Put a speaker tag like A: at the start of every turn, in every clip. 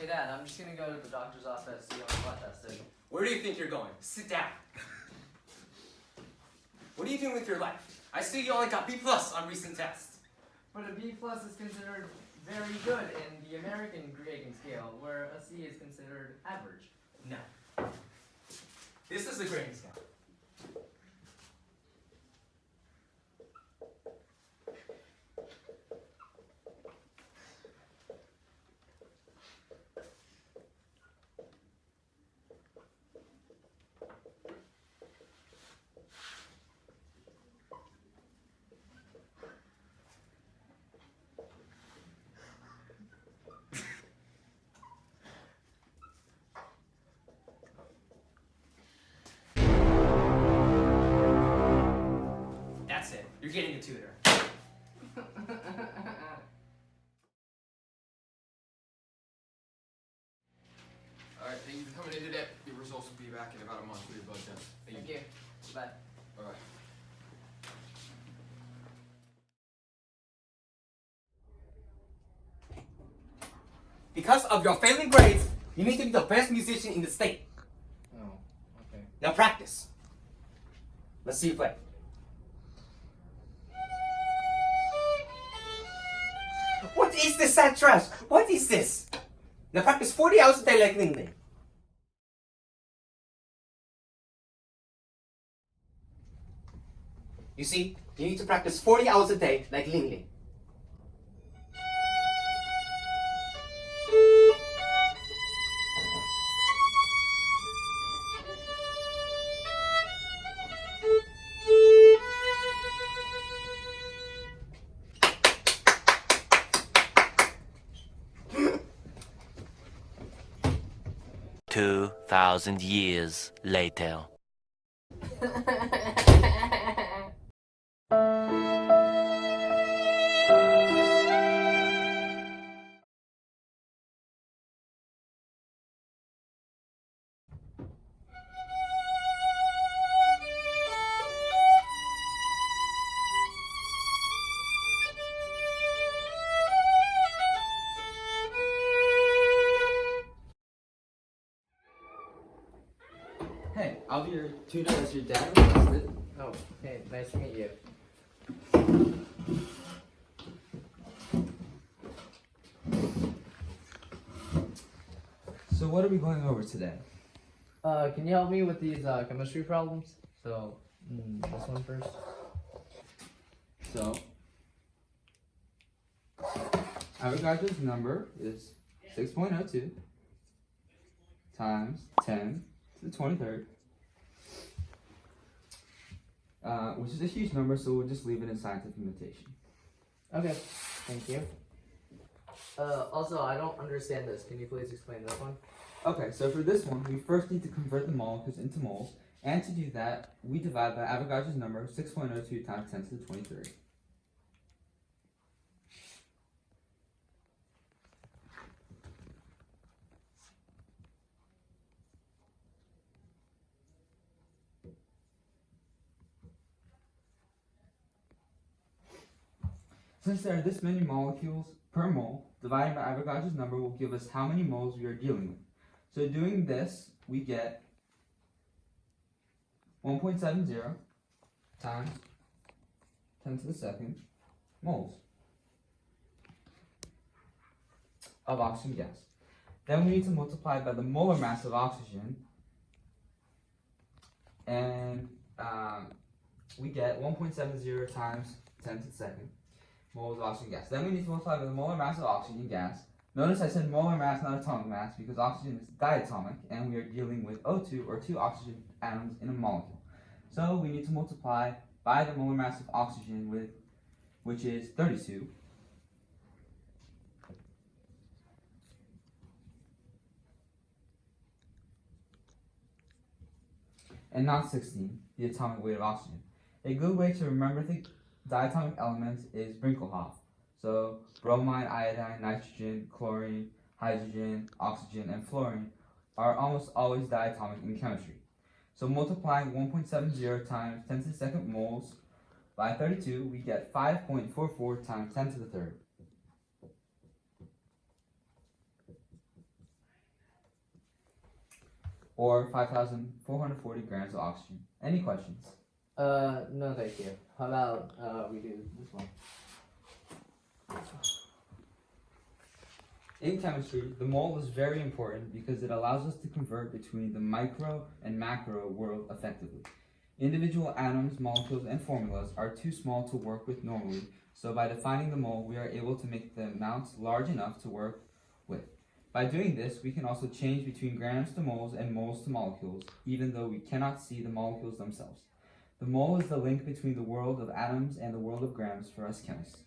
A: Hey Dad, I'm just gonna go to the doctor's office to get my blood tested.
B: Where do you think you're going? Sit down. What are you doing with your life? I see you only got B+ on recent tests.
A: But a B+ is considered very good in the American grading scale, where a C is considered average.
B: No. This is the grading scale. That's it. You're getting a tutor.
C: Alright, thank you for coming in today. Your results will be back in about a month for your blood test.
A: Thank you. Bye.
C: Alright.
B: Because of your failing grades, you need to be the best musician in the state.
A: Oh, okay.
B: Now practice. Let's see you play. What is this sad trash? What is this? Now practice 40 hours a day like Ling Ling. You see, you need to practice 40 hours a day like Ling Ling.
D: Two 2,000 years later.
E: Hey, I'll be your tutor as your dad requested.
A: Oh, hey, nice to meet you.
E: So what are we going over today?
A: Can you help me with these chemistry problems? So, this one first.
E: So, Avogadro's number is 6.02 times 10 to the 23rd, which is a huge number, so we'll just leave it in scientific notation.
A: Okay, thank you. Also, I don't understand this. Can you please explain this one?
E: Okay, so for this one, we first need to convert the molecules into moles, and to do that, we divide by Avogadro's number, 6.02 times 10 to the 23rd. Since there are this many molecules per mole, dividing by Avogadro's number will give us how many moles we are dealing with. So doing this, we get 1.70 times 10 to the second moles of oxygen gas. Then we need to multiply by the molar mass of oxygen, and we get 1.70 times 10 to the second moles of oxygen gas. Then we need to multiply by the molar mass of oxygen gas. Notice I said molar mass, not atomic mass, because oxygen is diatomic, and we are dealing with O2, or two oxygen atoms in a molecule. So we need to multiply by the molar mass of oxygen, which is 32. And not 16, the atomic weight of oxygen. A good way to remember the diatomic elements is Brinkelhoff. So bromine, iodine, nitrogen, chlorine, hydrogen, oxygen, and fluorine are almost always diatomic in chemistry. So multiplying 1.70 times 10 to the second moles by 32, we get 5.44 times 10 to the third. or 5,440 grams of oxygen. Any questions?
F: No, thank you. How about we do this one?
E: In chemistry, the mole is very important because it allows us to convert between the micro and macro world effectively. Individual atoms, molecules, and formulas are too small to work with normally, so by defining the mole, we are able to make the amounts large enough to work with. By doing this, we can also change between grams to moles and moles to molecules, even though we cannot see the molecules themselves. The mole is the link between the world of atoms and the world of grams for us chemists.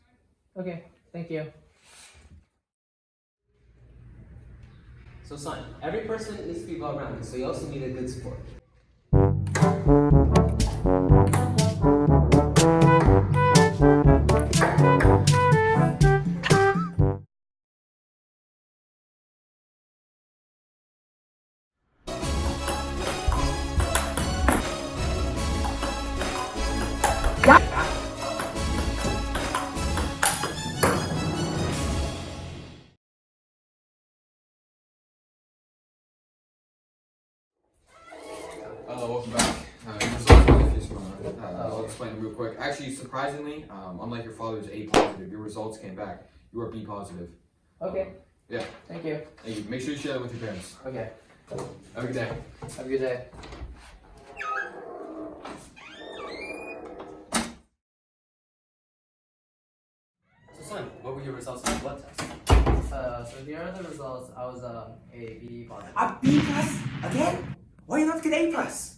F: Okay, thank you.
G: So son, every person needs to be well-rounded, so you also need a good sport.
C: Welcome back. Your results are if you want. I'll explain them real quick. Actually, surprisingly, unlike your father's A positive, your results came back. You are B positive.
F: Okay.
C: Yeah.
F: Thank you.
C: Thank you. Make sure you share that with your parents.
F: Okay.
C: Have a good day.
F: Have a good day.
G: So son, what were your results on the blood test?
F: So here are the results. I was A, B positive.
B: A B plus again? Why not get A plus?